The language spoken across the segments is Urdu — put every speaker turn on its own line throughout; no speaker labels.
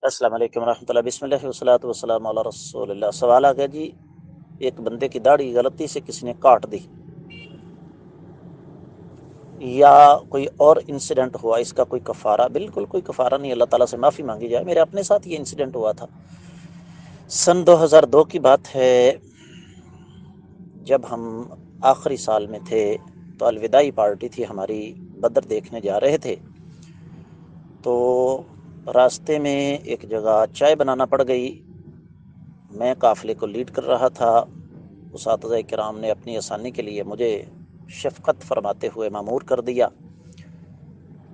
السلام علیکم ورحمۃ اللہ، بسم اللہ والصلاۃ والسلام علی رسول اللہ۔ سوال آ گیا جی، ایک بندے کی داڑھی غلطی سے کسی نے کاٹ دی یا کوئی اور انسیڈنٹ ہوا، اس کا کوئی کفارہ؟ بالکل کوئی کفارہ نہیں، اللہ تعالیٰ سے معافی مانگی جائے۔ میرے اپنے ساتھ یہ انسیڈنٹ ہوا تھا، سن 2002 کی بات ہے، جب ہم آخری سال میں تھے تو الوداعی پارٹی تھی ہماری، بدر دیکھنے جا رہے تھے تو راستے میں ایک جگہ چائے بنانا پڑ گئی۔ میں قافلے کو لیڈ کر رہا تھا، اساتذہ کرام نے اپنی آسانی کے لیے مجھے شفقت فرماتے ہوئے مامور کر دیا۔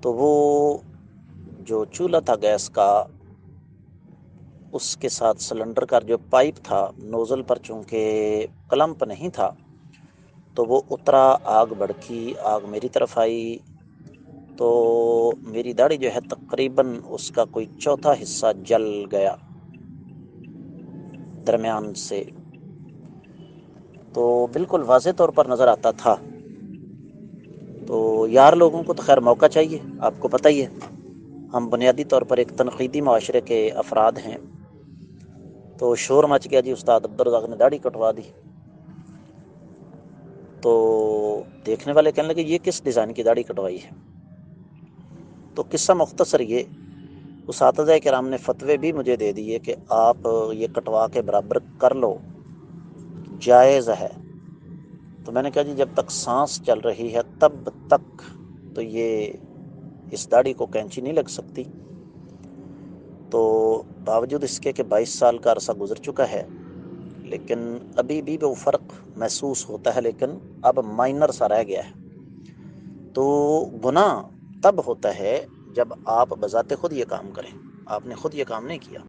تو وہ جو چولہا تھا گیس کا، اس کے ساتھ سلنڈر کا جو پائپ تھا نوزل پر چونکہ کلمپ نہیں تھا تو وہ اترا، آگ بڑکی، آگ میری طرف آئی تو میری داڑھی جو ہے تقریباً اس کا کوئی چوتھا حصہ جل گیا درمیان سے، تو بالکل واضح طور پر نظر آتا تھا۔ تو یار لوگوں کو تو خیر موقع چاہیے، آپ کو پتہ ہی ہے ہم بنیادی طور پر ایک تنقیدی معاشرے کے افراد ہیں۔ تو شور مچ گیا جی، استاد عبدالرزاق نے داڑھی کٹوا دی۔ تو دیکھنے والے کہنے لگے یہ کس ڈیزائن کی داڑھی کٹوائی ہے؟ تو قصہ مختصر یہ، اساتذہ کرام نے فتوے بھی مجھے دے دیے کہ آپ یہ کٹوا کے برابر کر لو، جائز ہے۔ تو میں نے کہا جی جب تک سانس چل رہی ہے تب تک تو یہ اس داڑھی کو کینچی نہیں لگ سکتی۔ تو باوجود اس کے کہ 22 سال کا عرصہ گزر چکا ہے لیکن ابھی بھی وہ فرق محسوس ہوتا ہے، لیکن اب مائنر سا رہ گیا ہے۔ تو گناہ تب ہوتا ہے جب آپ بذات خود یہ کام کریں، آپ نے خود یہ کام نہیں کیا۔